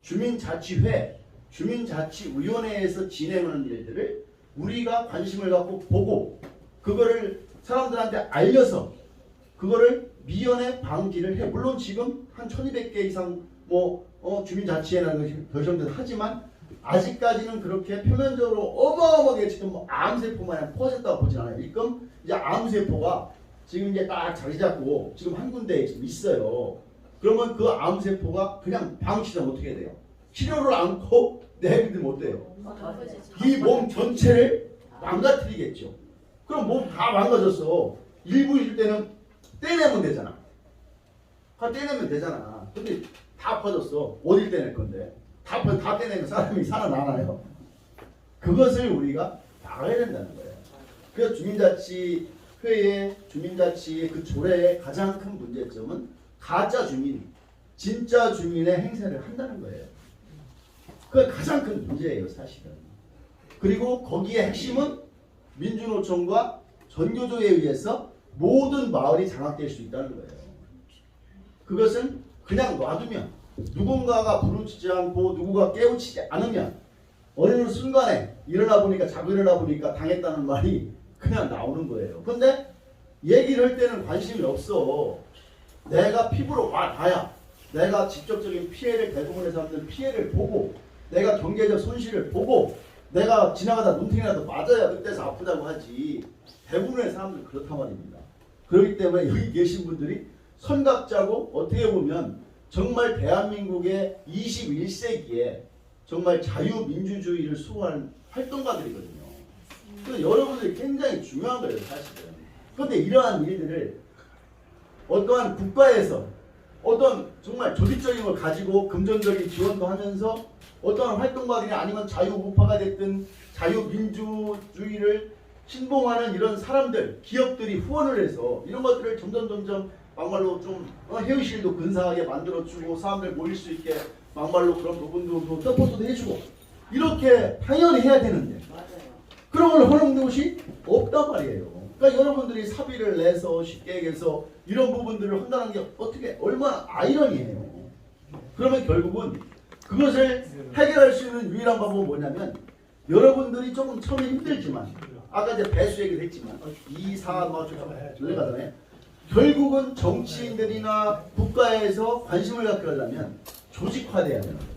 주민자치회, 주민자치위원회에서 진행하는 일들을 우리가 관심을 갖고 보고 그거를 사람들한테 알려서 그거를 미연에 방지를 해. 물론 지금 한 1200개 이상 주민자치회라는 결정들 하지만 아직까지는 그렇게 표면적으로 어마어마하게 지금 암세포 마냥 퍼졌다고 보진 않아요. 지금 이제 암세포가 지금 이제 딱 자리 잡고 지금 한 군데에 지금 있어요. 그러면 그 암세포가 그냥 방치되면 어떻게 돼요? 치료를 않고 내비두면 어때요? 이 몸 전체를 망가뜨리겠죠. 그럼 몸 다 망가졌어. 일부 있을 때는 떼내면 되잖아. 떼내면 되잖아. 근데 다 퍼졌어. 어딜 떼낼 건데? 다 떼내면 사람이 살아나나요? 그것을 우리가 막아야 된다는 거예요. 그래서 주민자치회의 주민자치의 그 조례의 가장 큰 문제점은 가짜 주민, 진짜 주민의 행세를 한다는 거예요. 그게 가장 큰 문제예요, 사실은. 그리고 거기에 핵심은 민주노총과 전교조에 의해서 모든 마을이 장악될 수 있다는 거예요. 그것은 그냥 놔두면 누군가가 부르치지 않고 누구가 깨우치지 않으면 어느 순간에 자고 일어나 보니까 당했다는 말이 그냥 나오는 거예요. 근데 얘기를 할 때는 관심이 없어. 내가 피부로 봐야 내가 직접적인 피해를 대부분의 사람들은 피해를 보고 내가 경제적 손실을 보고 내가 지나가다 눈탱이라도 맞아야 그때서 아프다고 하지. 대부분의 사람들은 그렇단 말입니다. 그렇기 때문에 여기 계신 분들이 선각자고 어떻게 보면 정말 대한민국의 21세기에 정말 자유민주주의를 수호하는 활동가들이거든요. 그래서 여러분들이 굉장히 중요한 거예요, 사실은. 그런데 이러한 일들을 어떠한 국가에서 어떤 정말 조직적인 걸 가지고 금전적인 지원도 하면서 어떠한 활동가들이 아니면 자유우파가 됐든 자유민주주의를 신봉하는 이런 사람들, 기업들이 후원을 해서 이런 것들을 점점 막말로 좀 회의실도 근사하게 만들어주고 사람들 모일 수 있게 막말로 그런 부분도 서포트도 해주고 이렇게 당연히 해야 되는데 그런 걸 허용된 것이 없단 말이에요. 그러니까 여러분들이 사비를 내서 쉽게 얘기해서 이런 부분들을 한다는 게 어떻게 얼마나 아이러니해요. 그러면 결국은 그것을 해결할 수 있는 유일한 방법은 뭐냐면 여러분들이 조금 처음에 힘들지만 아까 이제 배수 얘기를 했지만 2, 4, 가잖아요. 결국은 정치인들이나 국가에서 관심을 갖게 하려면 조직화돼야 되는 거예요.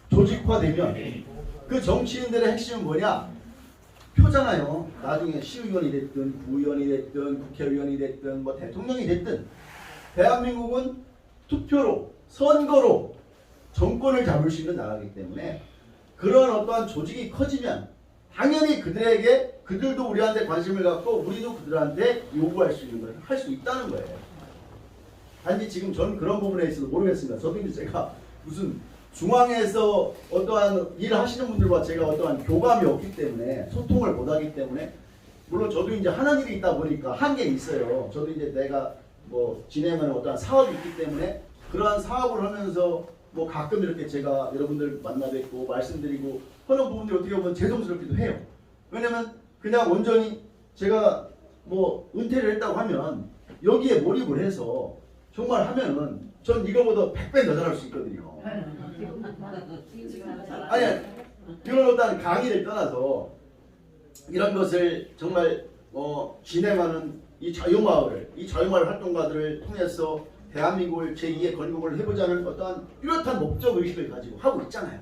조직화되면 그 정치인들의 핵심은 뭐냐? 표잖아요. 나중에 시의원이 됐든 구의원이 됐든 국회의원이 됐든 대통령이 됐든 대한민국은 투표로 선거로 정권을 잡을 수 있는 나라이기 때문에 그런 어떠한 조직이 커지면 당연히 그들도 우리한테 관심을 갖고 우리도 그들한테 요구할 수 있는 걸 할 수 있다는 거예요. 단지 지금 저는 그런 부분에 있어서 모르겠습니다. 저도 이제 제가 무슨 중앙에서 어떠한 일을 하시는 분들과 제가 어떠한 교감이 없기 때문에 소통을 못하기 때문에 물론 저도 이제 하는 일이 있다 보니까 한계는 있어요. 저도 이제 내가 진행하는 어떠한 사업이 있기 때문에 그러한 사업을 하면서 가끔 이렇게 제가 여러분들 만나 뵙고 말씀드리고 하는 부분들이 어떻게 보면 죄송스럽기도 해요. 왜냐면 그냥 온전히 제가 은퇴를 했다고 하면 여기에 몰입을 해서 정말 하면은 전 이거보다 100배 더 잘할 수 있거든요. 아니 이런 어떤 강의를 떠나서 이런 것을 정말 진행하는 이 자유마을 활동가들을 통해서 대한민국을 제2의 건국을 해보자는 어떠한 뚜렷한 목적의식을 가지고 하고 있잖아요.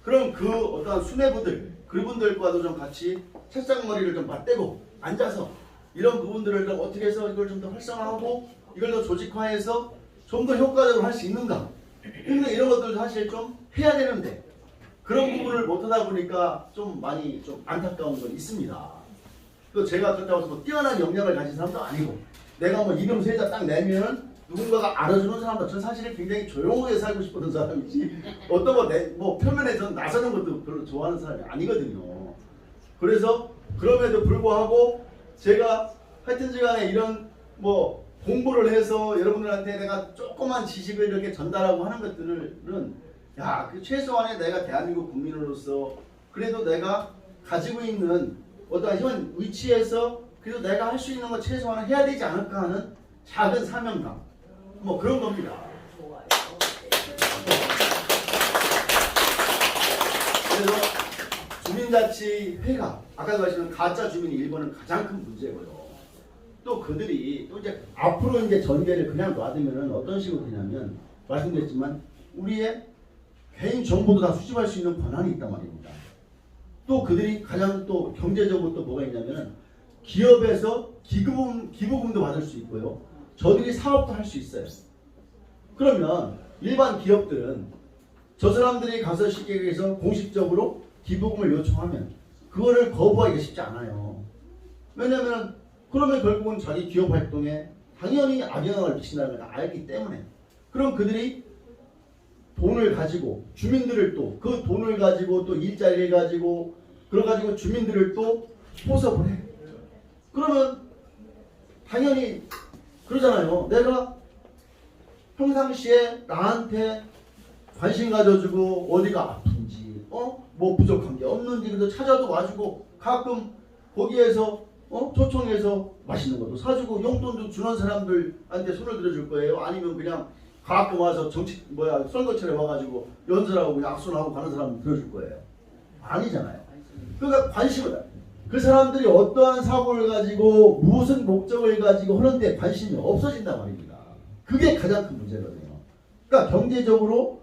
그럼 그 어떠한 수뇌부들 그분들과도 좀 같이 책상머리를 좀 맞대고 앉아서 이런 부분들을 좀 어떻게 해서 이걸 좀 더 활성화하고 이걸 더 조직화해서 좀 더 효과적으로 할 수 있는가. 근데 이런 것들 사실 좀 해야 되는데 그런 부분을 못하다 보니까 좀 많이 좀 안타까운 건 있습니다. 또 제가 그렇다고 해서 뛰어난 역량을 가진 사람도 아니고 내가 이름 세자 딱 내면은 누군가가 알아주는 사람도 전 사실 굉장히 조용하게 살고 싶었던 사람이지 어떤 표면에 전 나서는 것도 별로 좋아하는 사람이 아니거든요. 그래서 그럼에도 불구하고 제가 하여튼간에 이런 공부를 해서 여러분들한테 내가 조그만 지식을 이렇게 전달하고 하는 것들은 그 최소한의 내가 대한민국 국민으로서 그래도 내가 가지고 있는 어떤 현 위치에서 그래도 내가 할 수 있는 거 최소한 해야 되지 않을까 하는 작은 사명감 그런 겁니다. 그래서 주민자치회가 아까도 말씀드린 가짜 주민이 일본은 가장 큰 문제고요. 또 그들이 또 이제 앞으로 이제 전개를 그냥 놔두면은 어떤 식으로 되냐면 말씀드렸지만 우리의 개인 정보도 다 수집할 수 있는 권한이 있단 말입니다. 또 그들이 가장 또 경제적으로 또 뭐가 있냐면은 기업에서 기부금도 받을 수 있고요. 저들이 사업도 할 수 있어요. 그러면 일반 기업들은 저 사람들이 가서 쉽게 얘기해서 공식적으로 기부금을 요청하면 그거를 거부하기가 쉽지 않아요. 왜냐하면 그러면 결국은 자기 기업 활동에 당연히 악영향을 미친다는 걸 알기 때문에 그럼 그들이 돈을 가지고 주민들을 또 그 돈을 가지고 또 일자리를 가지고 그래가지고 주민들을 또 포섭을 해. 그러면 당연히 그러잖아요. 내가 평상시에 나한테 관심 가져주고 어디가 아픈지 뭐 부족한 게 없는지 그래서 찾아도 와주고 가끔 거기에서 초청해서 맛있는 것도 사주고 용돈도 주는 사람들한테 손을 들어줄 거예요. 아니면 그냥 가끔 와서 선거철에 와가지고 연설하고 그냥 악수하고 가는 사람 들어줄 거예요. 아니잖아요. 그러니까 관심을 그 사람들이 어떠한 사고를 가지고 무슨 목적을 가지고 하는데 관심이 없어진단 말입니다. 그게 가장 큰 문제거든요. 그러니까 경제적으로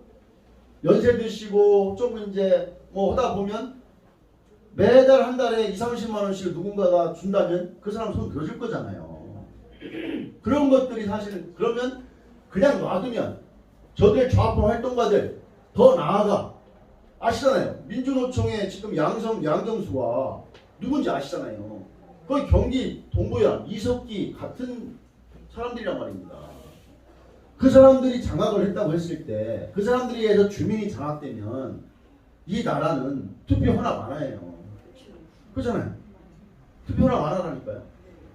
연세 드시고 좀 이제 뭐 하다 보면 매달 한 달에 20-30만 원씩 누군가가 준다면 그 사람 손 들어줄 거잖아요. 그런 것들이 사실은 그러면 그냥 놔두면 저들 좌파 활동가들 더 나아가 아시잖아요. 민주노총의 지금 양경수가 누군지 아시잖아요. 거기 경기 동부야 이석기 같은 사람들이란 말입니다. 그 사람들이 장악을 했다고 했을 때 그 사람들이 해서 주민이 장악되면 이 나라는 투표 하나 많아요. 그렇잖아요. 투표 하나 많아라니까요.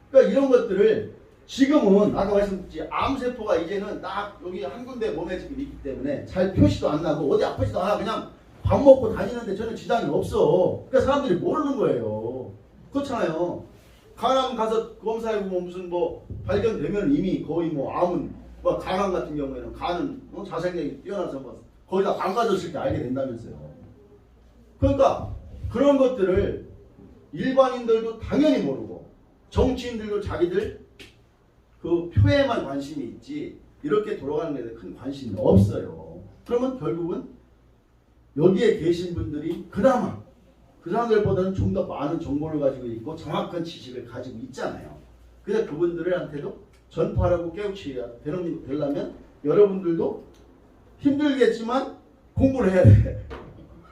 그러니까 이런 것들을 지금은 아까 말씀드렸지 암세포가 이제는 딱 여기 한 군데 몸에 지금 있기 때문에 잘 표시도 안 나고 어디 아프지도 않아. 그냥 밥 먹고 다니는데 전혀 지장이 없어. 그러니까 사람들이 모르는 거예요. 그렇잖아요. 간암 가서 검사해보면 무슨 뭐 발견되면 이미 거의 뭐 암은 뭐 간암 같은 경우에는 간은 자생력이 뛰어나서 뭐 거기다 망가졌을 때 알게 된다면서요. 그러니까 그런 것들을 일반인들도 당연히 모르고 정치인들도 자기들 그 표에만 관심이 있지 이렇게 돌아가는 데는 큰 관심이 없어요. 그러면 결국은 여기에 계신 분들이 그나마 그 사람들보다는 좀 더 많은 정보를 가지고 있고 정확한 지식을 가지고 있잖아요. 그래서 그분들한테도 전파하고 되려면 여러분들도 힘들겠지만 공부를 해야 돼.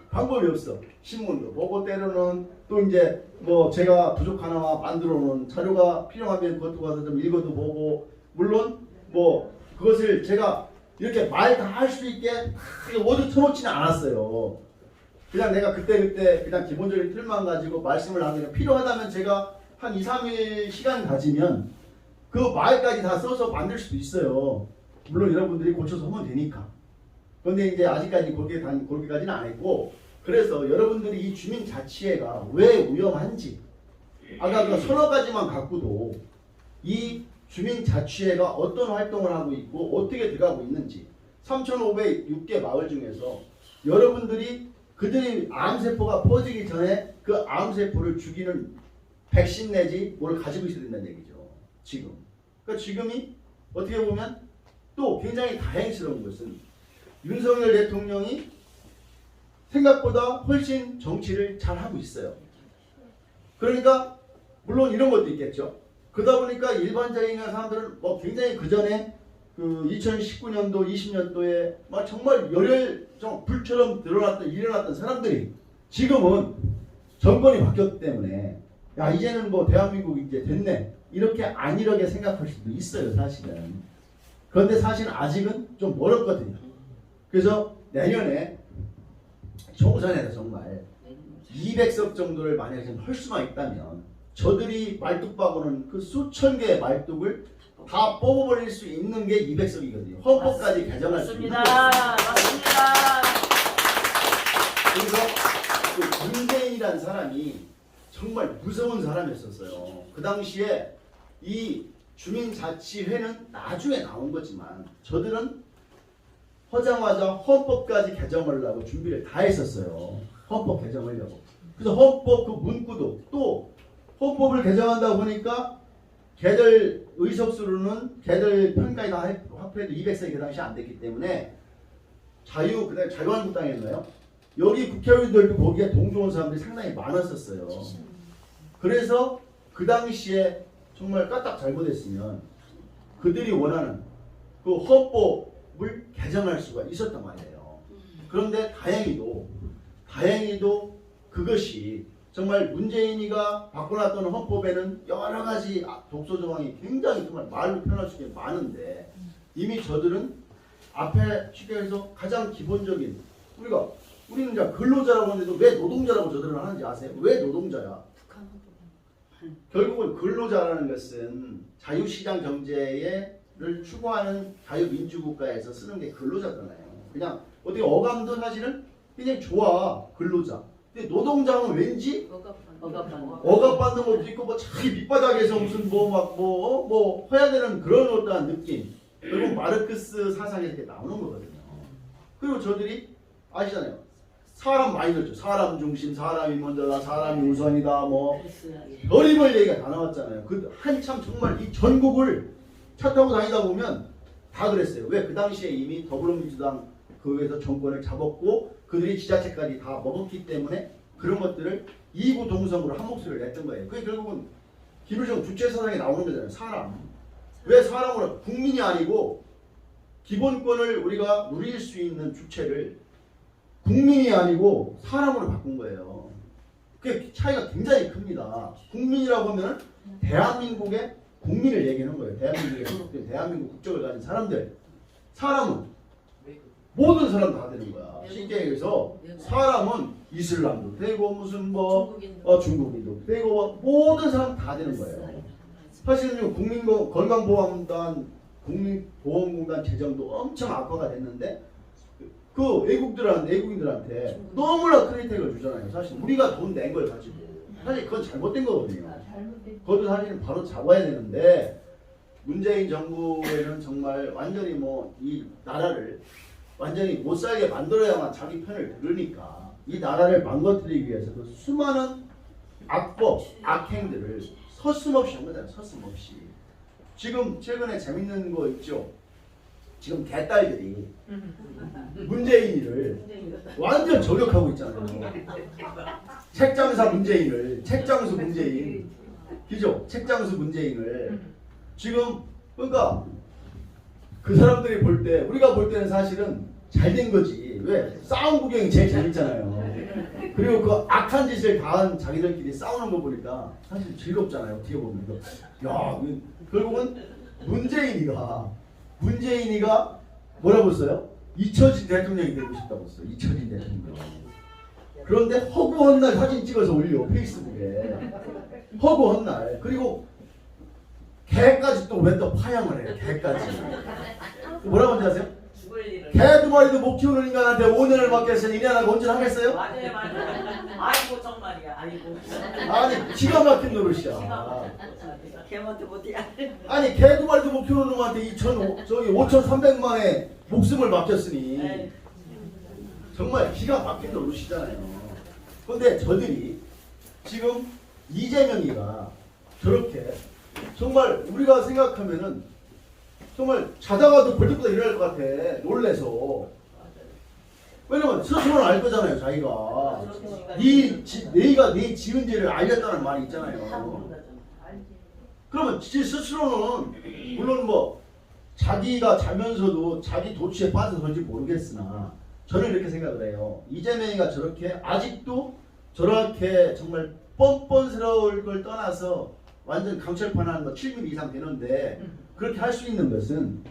방법이 없어. 신문도 보고 때로는 또 이제 뭐 제가 부족하나마 만들어 놓은 자료가 필요하면 그것도 가서 좀 읽어도 보고 물론 뭐 그것을 제가 이렇게 말 다 할 수 있게 모두 쳐놓지는 않았어요. 그냥 내가 그때 그냥 기본적인 틀만 가지고 말씀을 하면 필요하다면 제가 한 2-3일 시간 가지면 그 말까지 다 써서 만들 수도 있어요. 물론 여러분들이 고쳐서 하면 되니까. 그런데 이제 아직까지 거기까지는 안 했고 그래서 여러분들이 이 주민자치회가 왜 위험한지 아까 그 서너 가지만 갖고도 이 주민자치회가 어떤 활동을 하고 있고 어떻게 들어가고 있는지 3,506개 마을 중에서 여러분들이 그들이 암세포가 퍼지기 전에 그 암세포를 죽이는 백신 내지 뭘 가지고 있어야 된다는 얘기죠. 지금. 그러니까 지금이 어떻게 보면 또 굉장히 다행스러운 것은 윤석열 대통령이 생각보다 훨씬 정치를 잘하고 있어요. 그러니까 물론 이런 것도 있겠죠. 그러다 보니까 일반적인 사람들은 뭐 굉장히 그 전에 그 2019년도 20년도에 막 정말 불처럼 일어났던 사람들이 지금은 정권이 바뀌었기 때문에 야 이제는 뭐 대한민국이 이제 됐네 이렇게 안일하게 생각할 수도 있어요 사실은. 그런데 사실 아직은 좀 멀었거든요. 그래서 내년에 총선에서 정말 200석 정도를 만약에 할 수만 있다면 저들이 말뚝박고는 그 수천 개의 말뚝을 다 뽑아버릴 수 있는 게 200석이거든요. 헌법까지 개정할 수 있는 거예요. 맞습니다. 그래서 그 문재인이라는 사람이 정말 무서운 사람이었었어요. 그 당시에 이 주민자치회는 나중에 나온 거지만 저들은 허자마자 헌법까지 개정하려고 준비를 다 했었어요. 헌법 개정하려고. 그래서 헌법 그 문구도 또 헌법을 개정한다 보니까 걔들 의석수로는 걔들 편까지 다 합해도 200석이 그 당시 안 됐기 때문에 그다음에 자유한국당이었나요? 여기 국회의원들도 거기에 동조한 사람들이 상당히 많았었어요. 그래서 그 당시에 정말 까딱 잘못했으면 그들이 원하는 그 헌법을 개정할 수가 있었단 말이에요. 그런데 다행히도 그것이 정말 문재인이가 바꿔놨던 헌법에는 여러 가지 독소 조항이 굉장히 정말 말로 표현할 수 있게 많은데 이미 저들은 앞에 쉽게 해서 가장 기본적인 우리는 이제 근로자라고 하는데도 왜 노동자라고 저들은 하는지 아세요? 왜 노동자야? 결국은 근로자라는 것은 자유시장 경제를 추구하는 자유민주국가에서 쓰는 게 근로자잖아요. 그냥 어떻게 어감도 사실은 굉장히 좋아 근로자. 근데 노동자는 왠지 억압받는 것도 있고 뭐 자기 밑바닥에서 무슨 뭐 해야 되는 그런 어떠한 느낌. 결국 마르크스 사상에서 이렇게 나오는 거거든요. 그리고 저들이 아시잖아요. 사람 많이 들었죠. 사람 중심, 사람이 먼저다, 사람이 우선이다, 뭐 별의별 얘기가 다 나왔잖아요. 그 한참 정말 이 전국을 차 타고 다니다 보면 다 그랬어요. 왜? 그 당시에 이미 더불어민주당 그에서 정권을 잡았고 그들이 지자체까지 다 먹었기 때문에 그런 것들을 이구동성으로 한 목소리를 냈던 거예요. 그게 결국은 김일성 주체 사상에 나오는 거잖아요. 사람. 왜 사람으로 국민이 아니고 기본권을 우리가 누릴 수 있는 주체를 국민이 아니고 사람으로 바꾼 거예요. 그게 차이가 굉장히 큽니다. 국민이라고 하면 대한민국의 국민을 얘기하는 거예요. 대한민국에 소속된 대한민국 국적을 가진 사람들. 사람은 모든 사람 다 되는 거야. 쉽게 얘기해서 사람은 이슬람도 되고 무슨 중국인도 되고 모든 사람 다 되는 거예요. 사실은 건강보험단 국민보험공단 재정도 엄청 악화가 됐는데 그 외국인들한테 너무나 크리틱을 주잖아요. 사실 우리가 돈 낸 걸 가지고 사실 그건 잘못된 거거든요. 그것도 사실은 바로 잡아야 되는데 문재인 정부에는 정말 완전히 이 나라를 완전히 못 살게 만들어야만 자기 편을 들으니까 이 나라를 망가뜨리기 위해서도 수많은 악행들을 서슴없이 한 거잖아요. 서슴없이. 지금 최근에 재밌는 거 있죠. 지금 개딸들이 문재인이를 완전 저격하고 있잖아요. 책장사 문재인을, 책장수 문재인, 그죠? 책장수 문재인을 지금 그러니까 그 사람들이 볼 때 우리가 볼 때는 사실은 잘 된 거지. 왜? 싸움 구경이 제일 재밌잖아요. 그리고 그 악한 짓을 다한 자기들끼리 싸우는 거 보니까 사실 즐겁잖아요. 어떻게 보면. 야, 결국은 문재인이가 뭐라고 했어요? 잊혀진 대통령이 되고 싶다고 했어요. 잊혀진 대통령. 그런데 허구한 날 사진 찍어서 올려 페이스북에. 허구한 날. 그리고 개까지 또 왜 또 파양을 해요. 개까지. 뭐라고 하는지 아세요? 개 두 마리도 못 키우는 인간한테 5년을 맡겼으니 2년하고 언제 하겠어요? 맞아요. 아이고 정말이야. 아이고. 아니 기가 막힌 노릇이야. 개한테 못해. 아니 개 두 마리도 못 키우는 놈한테 5,300만의 목숨을 맡겼으니 에이. 정말 기가 막힌 노릇이잖아요. 그런데 저들이 지금 이재명이가 저렇게 정말 우리가 생각하면은 정말 자다가도 벌떡부터 일어날 것 같아. 놀래서. 왜냐면 스스로는 알 거잖아요. 자기가. 네가 네 지은 죄를 알렸다는 말이 있잖아요. 그러면 스스로는 물론 자기가 자면서도 자기 도취에 빠져서인지 모르겠으나 저는 이렇게 생각을 해요. 이재명이가 저렇게 아직도 저렇게 정말 뻔뻔스러울 걸 떠나서 완전 강철판 한 7mm 이상 되는데 그렇게 할 수 있는 것은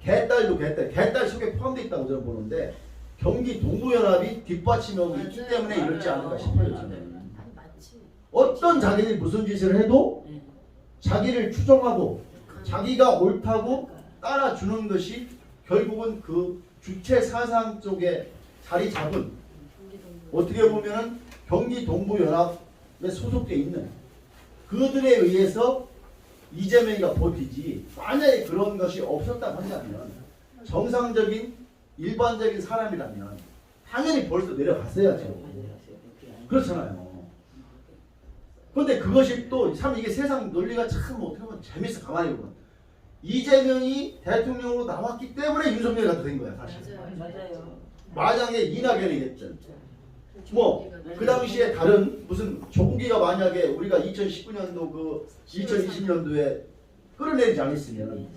개딸 속에 포함되어 있다고 저는 보는데 경기 동부연합이 뒷받침하고 있기 때문에 이렇지 않을까 싶어요. 저는. 어떤 자기들이 무슨 짓을 해도 자기를 추종하고 자기가 옳다고 따라주는 것이 결국은 그 주체 사상 쪽에 자리 잡은 어떻게 보면은 경기 동부연합에 소속되어 있는 그들에 의해서 이재명이가 버티지. 만약에 그런 것이 없었다고 한다면 정상적인 일반적인 사람이라면 당연히 벌써 내려갔어야죠. 그렇잖아요. 그런데 그것이 또 참 이게 세상 논리가 참 어떻게 보면 재밌어. 가만히 보면 이재명이 대통령으로 나왔기 때문에 윤석열이 갖다 된 거야 사실. 맞아요. 만약에 이낙연이 됐든 뭐 그 당시에 다른 무슨 조국이가 만약에 우리가 2019년도 그 2020년도에 끌어내리지 않았으면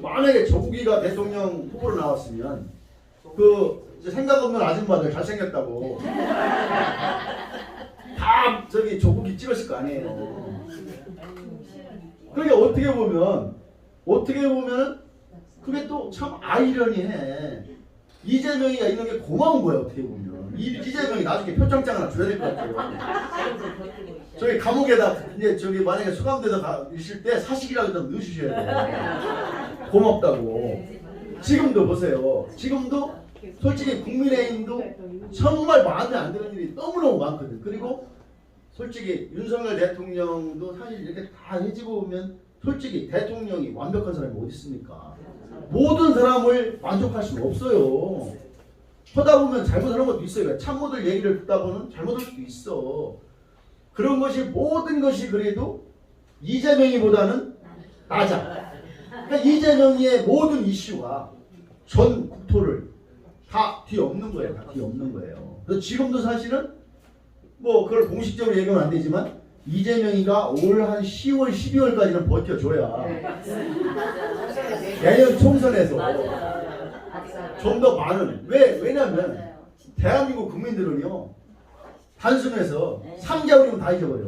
만약에 조국이가 대통령 후보로 나왔으면 그 이제 생각 없는 아줌마들 잘생겼다고 다 저기 조국이 찍었을 거 아니에요. 그러니까 어떻게 보면 그게 또 참 아이러니해. 이재명이가 있는 게 고마운 거야 어떻게 보면. 이재명이 나중에 표창장 하나 줘야 될 것 같아요. 저기 감옥에다 이제 저기 만약에 수감돼서 있을 때 사식이라도 좀 넣으셔야 돼요. 고맙다고. 지금도 보세요. 지금도 솔직히 국민의힘도 정말 마음에 안 드는 일이 너무너무 많거든. 그리고 솔직히 윤석열 대통령도 사실 이렇게 다 해지고 보면 솔직히 대통령이 완벽한 사람이 어디 있습니까? 모든 사람을 만족할 수는 없어요. 하다 보면 잘못하는 것도 있어요. 참모들 얘기를 듣다 보면 잘못할 수도 있어. 그런 것이 모든 것이 그래도 이재명이보다는 낮아. 그러니까 이재명의 모든 이슈가 전 국토를 다 뒤엎는 거예요. 다 뒤엎는 거예요. 그래서 지금도 사실은 뭐 그걸 공식적으로 얘기하면 안 되지만 이재명이가 올 한 10월, 12월까지는 버텨줘야 내년 총선에서 좀 더 많은 왜냐면 대한민국 국민들은요 단순해서 3개월이면 다 잊어버려.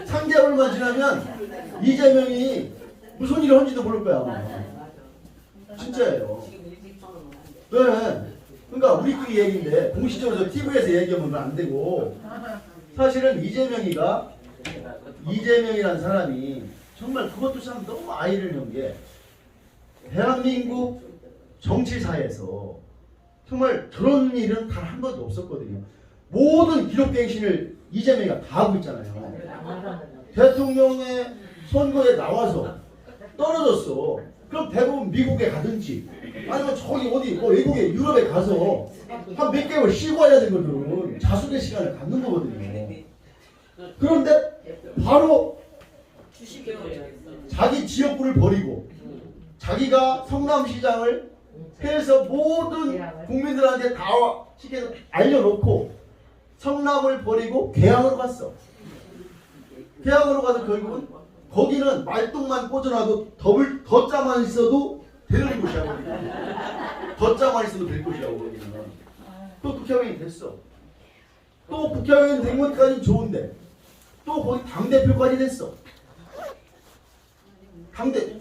3개월만 지나면 이재명이 무슨 일을 한지도 모를 거야 아마. 진짜예요. 네. 그러니까 우리끼리 얘기인데 공식적으로 저 TV에서 얘기하면 안 되고 사실은 이재명이라는 사람이 정말 그것도 참 너무 아이러니한 게 대한민국 정치사에서 정말 그런 일은 단 한 번도 없었거든요. 모든 기록갱신을 이재명이가 다 하고 있잖아요. 대통령의 선거에 나와서 떨어졌어. 그럼 대부분 미국에 가든지 아니면 저기 어디 뭐 외국에 유럽에 가서 한 몇 개월 쉬고 와야 되거든. 자숙의 시간을 갖는 거거든요. 그런데 바로 자기 지역구를 버리고 자기가 성남시장을 해서 모든 국민들한테 다 시켜서 알려놓고 성남을 버리고 계양으로 갔어. 계양으로 가서 결국은 거기는 말똥만 꽂아놔도 덧자만 있어도 되는 곳이야. 거기는. 덧자만 있어도 될 곳이야. 거기는. 또 국회의원이 됐어. 또 국회의원 된 것까지는 좋은데 또 거기 당대표까지 됐어.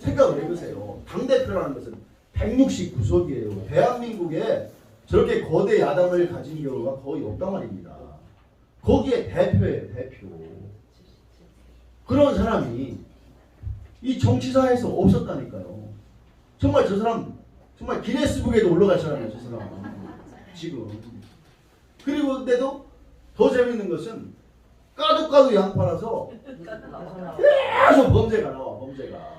생각을 해보세요. 당대표라는 것은 169석이에요. 대한민국에 저렇게 거대 야당을 가진 경우가 거의 없단 말입니다. 거기에 대표예요. 대표. 그런 사람이 이 정치사에서 없었다니까요. 정말 저 사람 정말 기네스북에도 올라갈 사람이에요. 저 사람. 지금. 그리고 근데도 더 재밌는 것은 까도 양파라서 계속 범죄가 나와. 범죄가.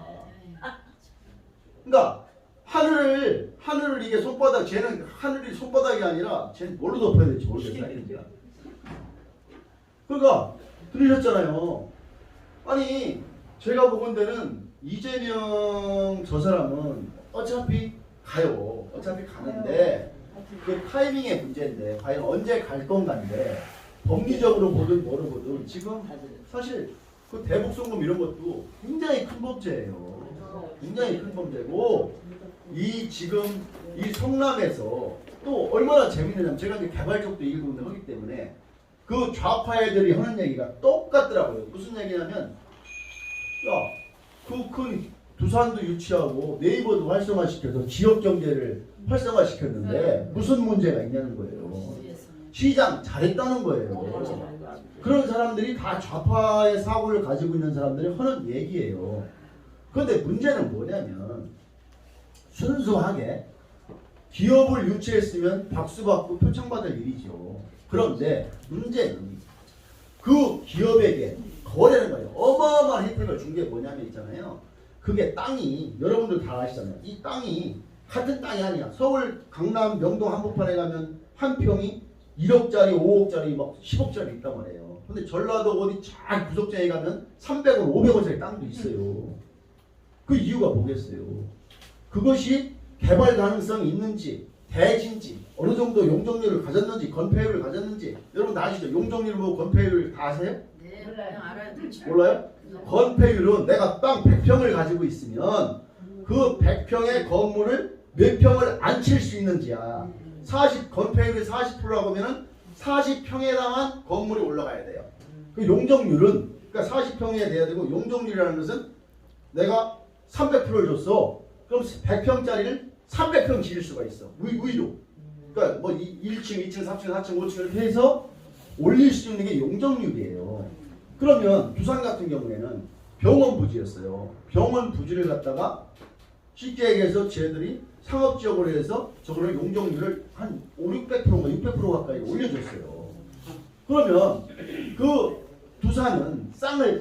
그러니까 하늘을 이게 손바닥 쟤는 하늘이 손바닥이 아니라 쟤는 뭘로 덮어야 될지 모르겠어요. 그러니까 들으셨잖아요. 아니 제가 보건대는 이재명 저 사람은 어차피 가요. 어차피 가는데 그 타이밍의 문제인데 과연 언제 갈 건가인데 법리적으로 보든 뭐로 보든 지금 사실 그 대북송금 이런 것도 굉장히 큰 범죄예요. 굉장히 큰 범죄고 지금 이 성남에서 또 얼마나 재밌느냐면 제가 이제 개발적도 일부분을 하기 때문에 그 좌파 애들이 하는 얘기가 똑같더라고요. 무슨 얘기냐면 그 큰 두산도 유치하고 네이버도 활성화시켜서 지역 경제를 활성화시켰는데 무슨 문제가 있냐는 거예요. 시장 잘했다는 거예요. 그런 사람들이 다 좌파의 사고를 가지고 있는 사람들이 하는 얘기예요. 그런데 문제는 뭐냐면 순수하게 기업을 유치했으면 박수받고 표창받을 일이죠. 그런데 문제는 그 기업에게 거래는 거예요. 어마어마한 혜택을 준 게 뭐냐면 있잖아요. 그게 땅이 여러분들 다 아시잖아요. 이 땅이 같은 땅이 아니야. 서울, 강남, 명동 한복판에 가면 한 평이 1억짜리, 5억짜리, 막 10억짜리 있단 말이에요. 근데 전라도 어디 잘 구석장에 가면 300원, 500원짜리 땅도 있어요. 그 이유가 뭐겠어요? 그것이 개발 가능성이 있는지, 대지인지, 어느 정도 용적률을 가졌는지, 건폐율을 가졌는지. 여러분 다 아시죠? 용적률 뭐 건폐율 다 아세요? 네, 그냥 알아요. 몰라요? 건폐율은 내가 땅 100평을 가지고 있으면 그 100평의 건물을 몇 평을 안 칠 수 있는지야. 건폐율이 40%라고 하면은 40평에 해당한 건물이 올라가야 돼요. 그 용적률은 그러니까 40평에 돼야 되고, 용적률이라는 것은 내가 300%를 줬어. 그럼 100평짜리를 300평 지을 수가 있어. 위로. 그러니까 뭐 1층, 2층, 3층, 4층, 5층 이렇게 해서 올릴 수 있는 게 용적률이에요. 그러면 부산 같은 경우에는 병원 부지였어요. 병원 부지를 갖다가 쉽게 얘기해서 쟤들이 상업지역으로 해서 저거를 용적률을 한 500~600%인가 600% 가까이 올려줬어요. 그러면 그 부산은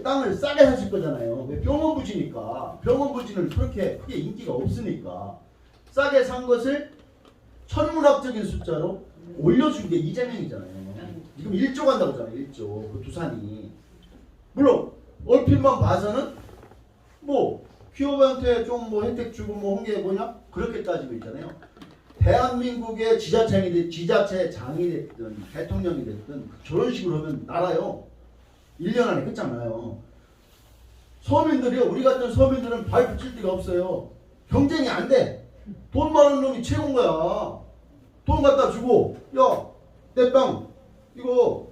땅을 싸게 사실 거잖아요. 왜? 병원 부지니까. 병원 부지는 그렇게 크게 인기가 없으니까 싸게 산 것을 천문학적인 숫자로 올려준 게 이재명이잖아요. 지금 1조 간다고 하잖아요. 1조. 그 두산이. 물론 얼핏만 봐서는 뭐 기업한테 좀 뭐 혜택 주고 뭐 한 게 뭐냐? 그렇게 따지고 있잖아요. 대한민국의 지자체장이 됐든 대통령이 됐든 저런 식으로 하면 나라요 1년 안에 끝장나요. 서민들이요, 우리 같은 서민들은 발 붙일 데가 없어요. 경쟁이 안 돼. 돈 많은 놈이 최고인 거야. 돈 갖다 주고, 야, 내 땅 이거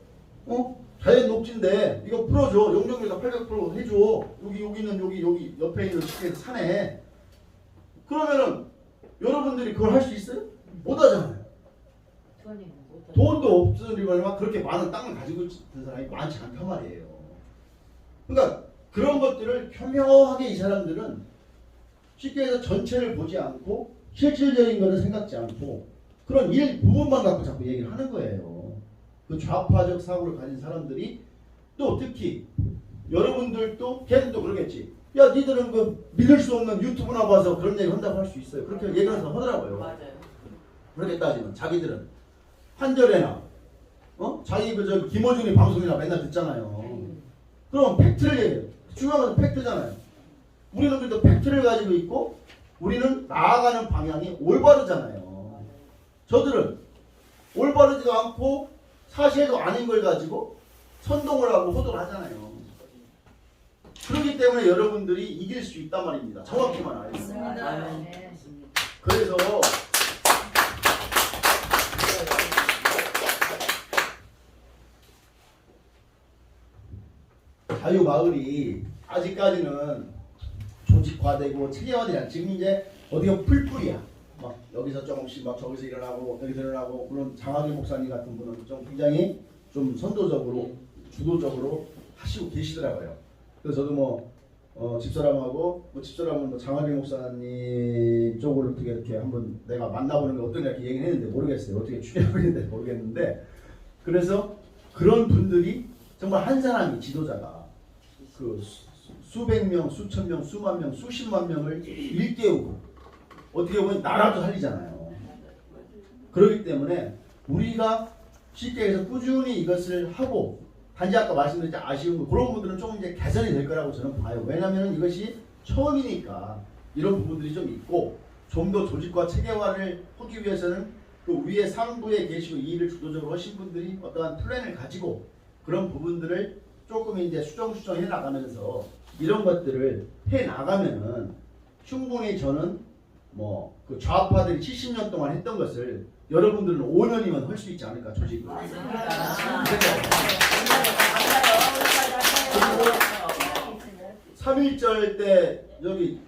자연 녹지인데 이거 풀어줘. 용적률 다 800% 해줘. 여기는 여기 옆에 있는 시계에서 사네. 그러면은 여러분들이 그걸 할 수 있어요? 못 하잖아요. 돈도 없으니까 그렇게 많은 땅을 가지고 있는 사람이 많지 않단 말이에요. 그러니까 그런 것들을 현명하게 이 사람들은 쉽게 해서 전체를 보지 않고 실질적인 것을 생각지 않고 그런 일부분만 갖고 자꾸 얘기를 하는 거예요. 그 좌파적 사고를 가진 사람들이 또 특히 여러분들도 걔들도 그러겠지. 야, 니들은 그 믿을 수 없는 유튜브나 봐서 그런 얘기 한다고 할 수 있어요. 그렇게 얘기를 해서 하더라고요. 맞아요. 그렇게 따지면 자기들은 한겨레나 자기 저 김어준이 방송이나 맨날 듣잖아요. 그럼 팩트를 얘기해요. 중요한 건 팩트잖아요. 우리는 그래도 팩트를 가지고 있고 우리는 나아가는 방향이 올바르잖아요. 저들은 올바르지도 않고 사실도 아닌 걸 가지고 선동을 하고 호도를 하잖아요. 그렇기 때문에 여러분들이 이길 수 있단 말입니다. 정확히만 알겠습니다. 맞아요. 네. 그래서 자유마을이 아직까지는 조직화되고 체계화되지 않지. 지금 이제 어디가 풀뿌리야. 막 여기서 조금씩 막 저기서 일어나고 여기서 일어나고. 물론 장학일 목사님 같은 분은 좀 굉장히 좀 선도적으로 주도적으로 하시고 계시더라고요. 그래서 저도 집사람하고 집사람은 장학일 목사님 쪽을 어떻게 이렇게 한번 내가 만나보는 게 어떠냐 이렇게 얘기를 했는데 모르겠어요. 어떻게 추려고 했는데 모르겠는데, 그래서 그런 분들이 정말 한 사람이 지도자가 그 수백 명, 수천 명, 수만 명, 수십만 명을 일깨우고 어떻게 보면 나라도 살리잖아요. 그렇기 때문에 우리가 쉽게 해서 꾸준히 이것을 하고, 단지 아까 말씀드린 아쉬운 거 그런 부분들은 조금 이제 개선이 될 거라고 저는 봐요. 왜냐하면 이것이 처음이니까 이런 부분들이 좀 있고, 좀 더 조직과 체계화를 하기 위해서는 그 위에 상부에 계시고 이 일을 주도적으로 하신 분들이 어떠한 플랜을 가지고 그런 부분들을 조금 이제 수정해 나가면서 이런 것들을 해 나가면은 충분히 저는 그 좌파들이 70년 동안 했던 것을 여러분들은 5년이면 할 수 있지 않을까, 조직을. 맞습니다. 3.1절 때 여기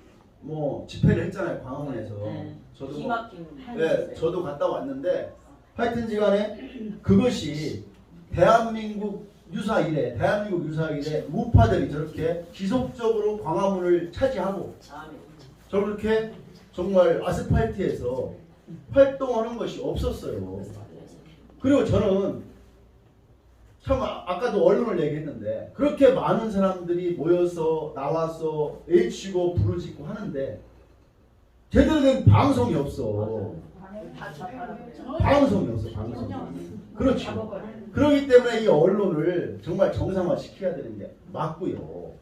집회를 했잖아요, 광화문에서. 네. 저도 기막힌 저도 갔다 왔는데 하여튼지간에 그것이 대한민국 유사 이래 우파들이 저렇게 지속적으로 광화문을 차지하고 저렇게 정말 아스팔트에서 활동하는 것이 없었어요. 그리고 저는 참 아까도 언론을 얘기했는데 그렇게 많은 사람들이 모여서 나와서 외치고 부르짖고 하는데 제대로 된 방송이 없어. 방송이 없어, 방송. 그렇죠. 그렇기 때문에 이 언론을 정말 정상화시켜야 되는 게 맞고요.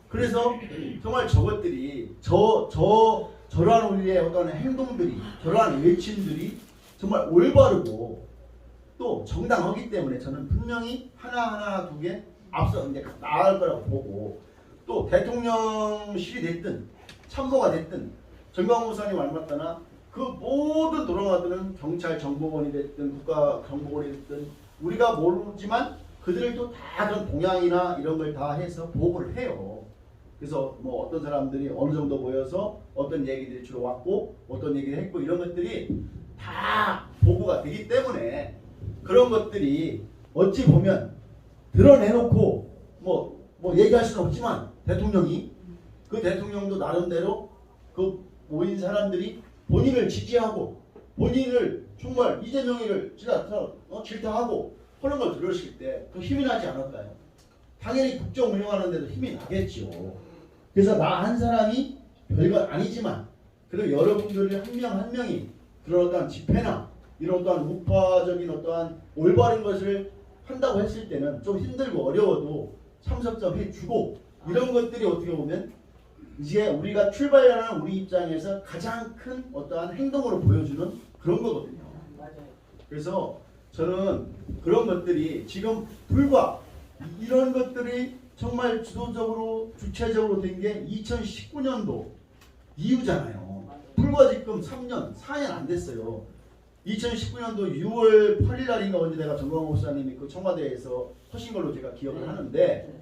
그래서 정말 저것들이 저러한 우리의 어떤 행동들이, 저러한 외침들이 정말 올바르고 또 정당하기 때문에 저는 분명히 하나하나 두 개 앞서 이제 나아갈 거라고 보고, 또 대통령실이 됐든 참모가 됐든 정광훈 목사님 말 맞다나 그 모든 돌아가들은 경찰 정보원이 됐든 국가 정보원이 됐든 우리가 모르지만 그들도 다 그런 동향이나 이런 걸 다 해서 보고를 해요. 그래서 뭐 어떤 사람들이 어느 정도 모여서 어떤 얘기들이 주로 왔고 어떤 얘기를 했고 이런 것들이 다 보고가 되기 때문에 그런 것들이 어찌 보면 드러내놓고 뭐 얘기할 수는 없지만 대통령이 그 대통령도 나름대로 그 모인 사람들이 본인을 지지하고 본인을 정말 이재명이를 질타하고 그런 걸 들으실 때 그 힘이 나지 않을까요? 당연히 국정 운영하는 데도 힘이 나겠죠. 그래서 나 한 사람이 별건 아니지만 그리고 여러분들 한 명 한 명이 그런 어떠한 집회나 이런 어떠한 우파적인 어떠한 올바른 것을 한다고 했을 때는 좀 힘들고 어려워도 참석 좀 해주고 이런 것들이 어떻게 보면 이제 우리가 출발하는 우리 입장에서 가장 큰 어떠한 행동으로 보여주는 그런 거거든요. 그래서 저는 그런 것들이 지금 불과 이런 것들이 정말 주도적으로 주체적으로 된 게 2019년도 이후잖아요. 불과 지금 3년, 4년 안 됐어요. 2019년도 6월 8일 날인가 언제 내가 정광훈 목사님이 그 청와대에서 하신 걸로 제가 기억을 하는데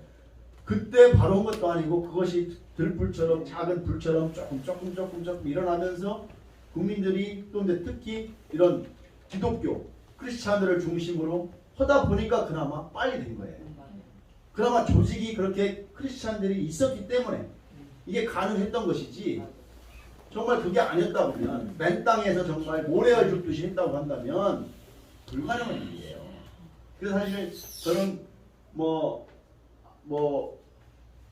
그때 바로 온 것도 아니고 그것이 들불처럼 작은 불처럼 조금 일어나면서 국민들이 또 근데 특히 이런 기독교 크리스찬들을 중심으로 하다 보니까 그나마 빨리 된 거예요. 그나마 조직이 그렇게 크리스찬들이 있었기 때문에 이게 가능했던 것이지 정말 그게 아니었다 보면 맨 땅에서 정말 모래알 줍듯이 했다고 한다면 불가능한 일이에요. 그래서 사실 저는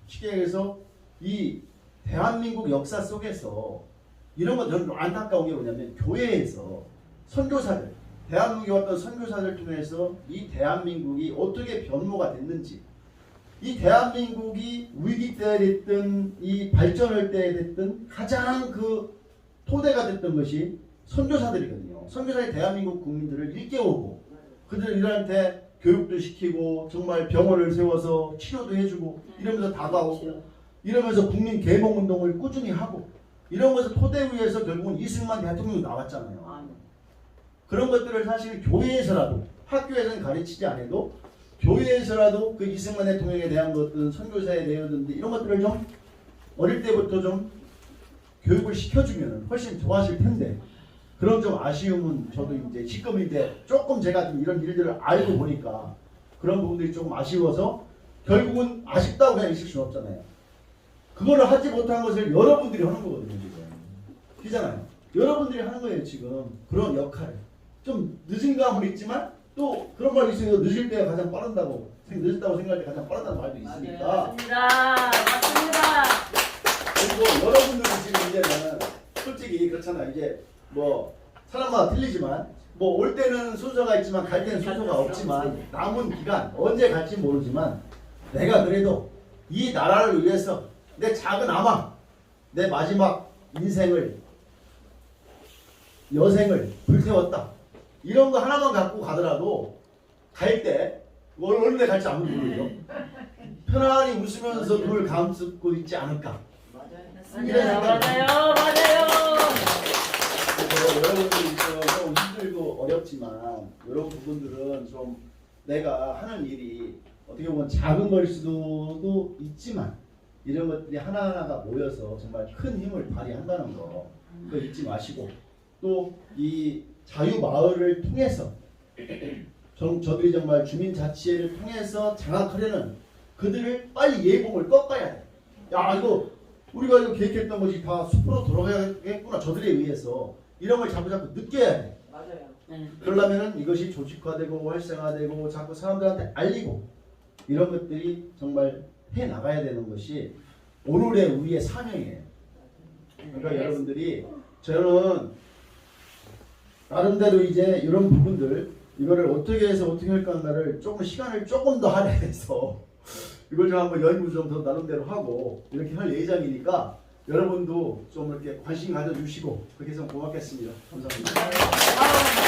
쉽게 얘기해서 이 대한민국 역사 속에서 이런 건 저는 안타까운 게 뭐냐면 교회에서 선교사들 대한민국에 왔던 선교사들 통해서 이 대한민국이 어떻게 변모가 됐는지 이 대한민국이 위기 때에 됐든 이 발전할 때에 됐든 가장 그 토대가 됐던 것이 선교사들이거든요. 선교사들이 대한민국 국민들을 일깨우고 그들한테 교육도 시키고 정말 병원을 세워서 치료도 해주고 이러면서 다가오고 이러면서 국민 계몽운동을 꾸준히 하고 이런 것을 토대 위에서 결국은 이승만 대통령이 나왔잖아요. 그런 것들을 사실 교회에서라도 학교에서는 가르치지 않아도 교회에서라도 그 이승만 대통령에 대한 것들은 선교사에 대한 이런 것들을 좀 어릴 때부터 좀 교육을 시켜주면 훨씬 좋아질 텐데 그런 좀 아쉬움은 저도 이제 지금인데 조금 제가 좀 이런 일들을 알고 보니까 그런 부분들이 조금 아쉬워서 결국은 아쉽다고 그냥 있을 수는 없잖아요. 그거를 하지 못한 것을 여러분들이 하는 거거든요 지금. 그잖아요. 여러분들이 하는 거예요 지금 그런 역할을. 좀 늦은 감은 있지만 또 그런 말이 있어요. 늦을 때가 가장 빠른다고 늦었다고 생각할 때 가장 빠르다는 말도 있으니까. 맞습니다. 그리고 여러분들은 지금 이제는 솔직히 그렇잖아요. 이제 뭐 사람마다 틀리지만 뭐 올 때는 순서가 있지만 갈 때는 순서가 없지만 남은 기간 언제 갈지 모르지만 내가 그래도 이 나라를 위해서 내 작은 아마 내 마지막 인생을 여생을 불태웠다. 이런 거 하나만 갖고 가더라도 갈 때 어느 데 갈지 아무도 모르죠. 편안히 웃으면서 눈을 감고 있지 않을까. 맞아요. 그래서 여러분들이 좀 힘들고 어렵지만 이런 부분들은 좀 내가 하는 일이 어떻게 보면 작은 걸 수도 있지만 이런 것들이 하나하나가 모여서 정말 큰 힘을 발휘한다는 거 그거 잊지 마시고 또 이 자유마을을 통해서 저들이 정말 주민자치회를 통해서 장악하려는 그들을 빨리 예봉을 꺾어야 돼. 야 이거 우리가 이거 계획했던 것이 다 숲으로 돌아가겠구나. 저들에 의해서 이런 걸 자꾸 느껴야 돼. 맞아요. 그러려면 이것이 조직화되고 활성화되고 자꾸 사람들한테 알리고 이런 것들이 정말 해 나가야 되는 것이 오늘의 우리의 사명이에요. 그러니까 여러분들이 저는 나름대로 이제 이런 부분들 이거를 어떻게 해서 어떻게 할까 하나를 조금 시간을 조금 더 할애해서 이걸 좀 한번 연구 좀 더 나름대로 하고 이렇게 할 예정이니까 여러분도 좀 이렇게 관심 가져주시고 그렇게 해서 고맙겠습니다. 감사합니다. 아우,